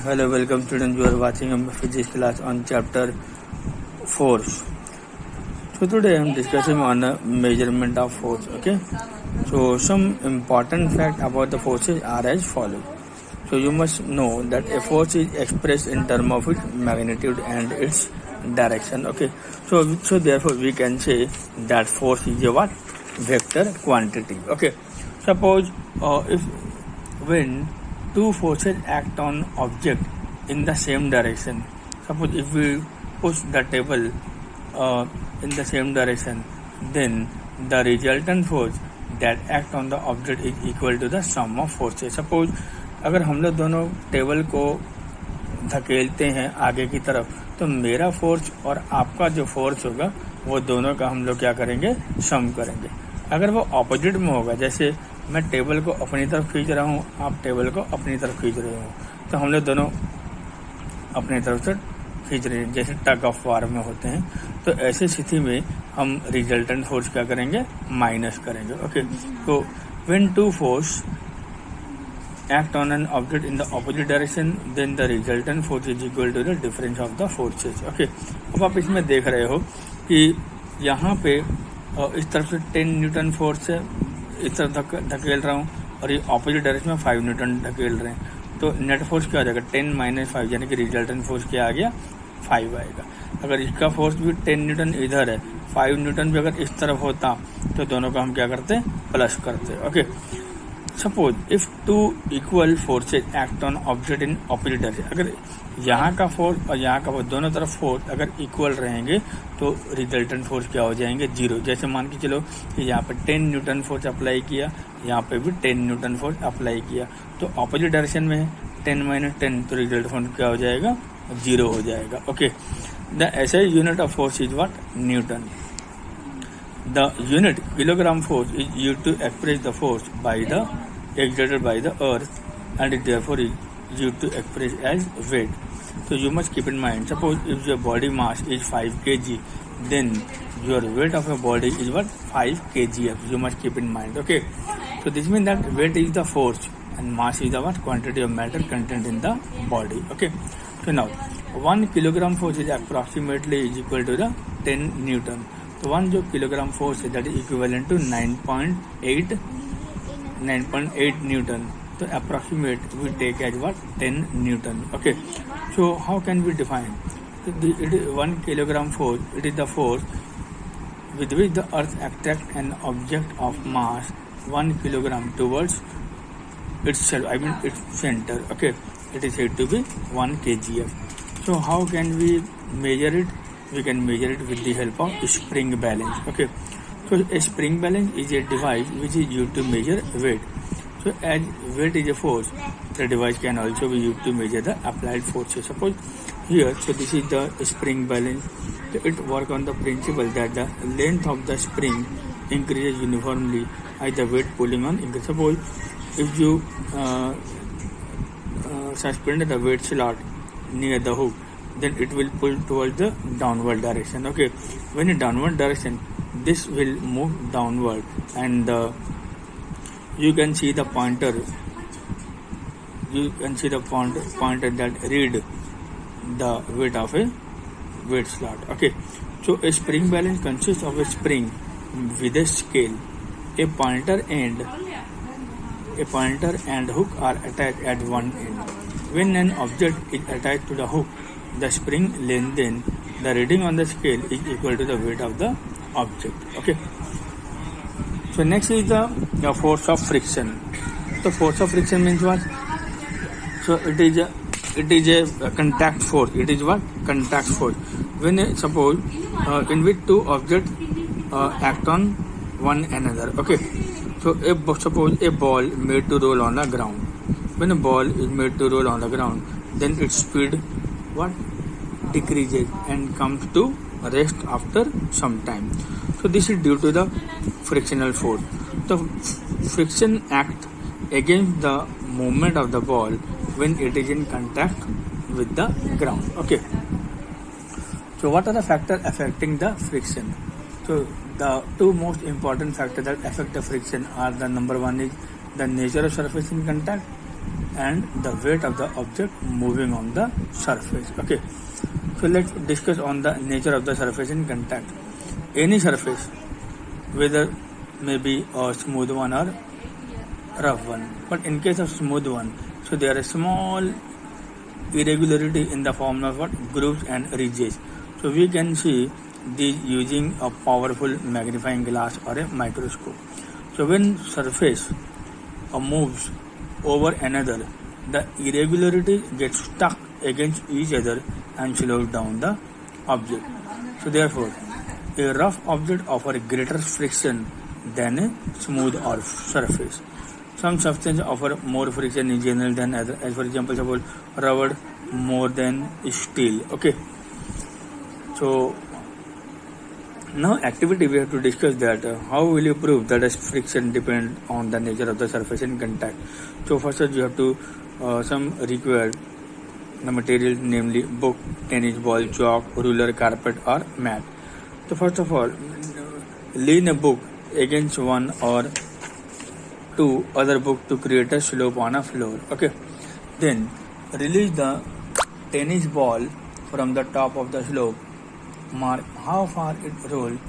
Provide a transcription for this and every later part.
Hello, welcome students. You are watching a physics class on chapter force. So today I am discussing on the measurement of force. Okay. So some important fact about the forces are as follows. So you must know that a force is expressed in terms of its magnitude and its direction. Okay. So therefore we can say that force is a what? Vector quantity. Okay. Suppose if when two forces act on object in the same direction. Suppose if we push the table in the same direction, then the resultant force that act on the object is equal to the sum of forces. Suppose अगर हम लोग दोनों table को धकेलते हैं आगे की तरफ, तो मेरा फोर्स और आपका जो फोर्स होगा वो दोनों का हम लोग क्या करेंगे, सम करेंगे. अगर वो ऑपोजिट में होगा, जैसे मैं टेबल को अपनी तरफ खींच रहा हूँ, आप टेबल को अपनी तरफ खींच रहे हो, तो हम लोग दोनों अपनी तरफ से खींच रहे हैं, जैसे टग ऑफ वार में होते हैं. तो ऐसी स्थिति में हम रिजल्टेंट फोर्स क्या करेंगे, माइनस करेंगे. ओके. तो when two force act on an object in the opposite direction, then the resultant force is equal to the difference of the forces. Okay. अब आप इसमें देख रहे हो कि यहाँ पे इस तरफ से 10 न्यूटन फोर्स है, इस तरफ धकेल रहा हूँ, और ये ऑपोजिट डायरेक्शन में 5 न्यूटन धकेल रहे हैं. तो नेट फोर्स क्या हो जाएगा, 10 - 5, यानी कि रिजल्टेंट फोर्स क्या आ गया, 5 आएगा. अगर इसका फोर्स भी 10 न्यूटन इधर है, 5 न्यूटन भी अगर इस तरफ होता, तो दोनों का हम क्या करते हैं, प्लस करते. Okay. Suppose if two equal forces act on object in opposite direction, अगर यहाँ का फोर्स और यहाँ का फोर्स दोनों तरफ फोर्स अगर इक्वल रहेंगे तो रिजल्टेंट फोर्स क्या हो जाएंगे, 0. जैसे मान के चलो कि यहाँ पे 10 न्यूटन फोर्स अप्लाई किया, यहाँ पे भी 10 न्यूटन फोर्स अप्लाई किया, तो ऑपोजिट डायरेक्शन में है 10 - 10, तो रिजल्ट फोर्स क्या हो जाएगा, 0 हो जाएगा. ओके. द ऐसे unit of force is what, Newton. The unit kilogram force is used to express the force exerted by the earth, and it therefore is used to express as weight. So you must keep in mind, suppose if your body mass is 5 kg, then your weight of your body is what, 5 kgf. You must keep in mind. Okay. So this means that weight is the force and mass is the what, quantity of matter contained in the body. Okay. So now 1 kilogram force is approximately is equal to the 10 Newton. तो 1 जो kilogram force है that is equivalent to 9.8 newton. तो approximate we take as what, 10 newton. Okay. So how can we define it is 1 kilogram force, it is the force with which the earth attracts an object of mass 1 kilogram towards itself, I mean its center. Okay. It is said to be 1 kgf. So how can we measure it? We can measure it with the help of spring balance. Okay. So a spring balance is a device which is used to measure weight. So as weight is a force, the device can also be used to measure the applied forces. Suppose here, so this is the spring balance. So it works on the principle that the length of the spring increases uniformly as the weight pulling on increases. Suppose if you suspend the weight slot near the hook, then it will pull towards the downward direction. Okay. When in downward direction, this will move downward, and you can see the pointer. You can see the pointer that read the weight of a weight slot. Okay. So a spring balance consists of a spring with a scale. A pointer and hook are attached at one end. When an object is attached to the hook, the spring lengthens. The reading on the scale is equal to the weight of the object. Okay. So next is the force of friction. So force of friction means what? So it is a contact force. It is what? Contact force. When suppose in which two objects act on one another. Okay. So suppose a ball made to roll on the ground. When a ball is made to roll on the ground, then its speed what, decreases and comes to rest after some time. So this is due to the frictional force. The friction acts against the movement of the ball when it is in contact with the ground. Okay. So what are the factors affecting the friction? So the two most important factors that affect the friction are, the number one is the nature of surface in contact, and the weight of the object moving on the surface. Okay, so let's discuss on the nature of the surface in contact. Any surface, whether maybe a smooth one or rough one, but in case of smooth one, so there is small irregularity in the form of what grooves and ridges. So we can see these using a powerful magnifying glass or a microscope. So when surface moves over another, the irregularity gets stuck against each other and slows down the object. So therefore, a rough object offers greater friction than a smooth or surface. Some substances offer more friction in general than others. As for example, suppose rubber more than steel. Okay. So now activity we have to discuss that how will you prove that friction depends on the nature of the surface in contact. So first you have to some required the material, namely book, tennis ball, chalk, ruler, carpet or mat. So first of all, lean a book against one or two other book to create a slope on a floor. Okay, then release the tennis ball from the top of the slope. Mark how far it rolls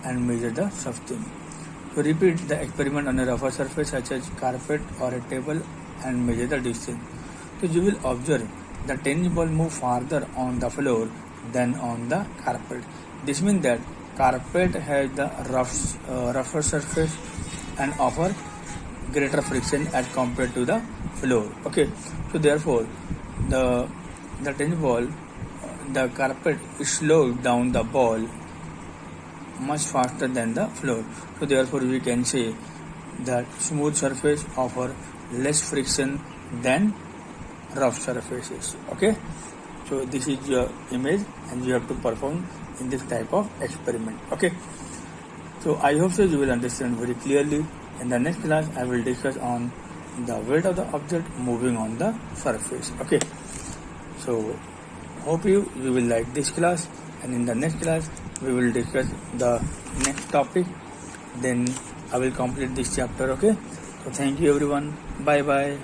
and measure the sustained. So repeat the experiment on a rougher surface such as carpet or a table and measure the distance. So you will observe the tennis ball move farther on the floor than on the carpet. This means that carpet has the rougher surface and offer greater friction as compared to the floor. Okay, so therefore the tennis ball, the carpet slows down the ball much faster than the floor. So therefore we can say that smooth surface offer less friction than rough surfaces. Okay, so this is your image and you have to perform in this type of experiment. Okay, so I hope so you will understand very clearly. In the next class I will discuss on the weight of the object moving on the surface. Okay, so hope you will like this class, and in the next class we will discuss the next topic, then I will complete this chapter. Okay, so thank you everyone, bye bye.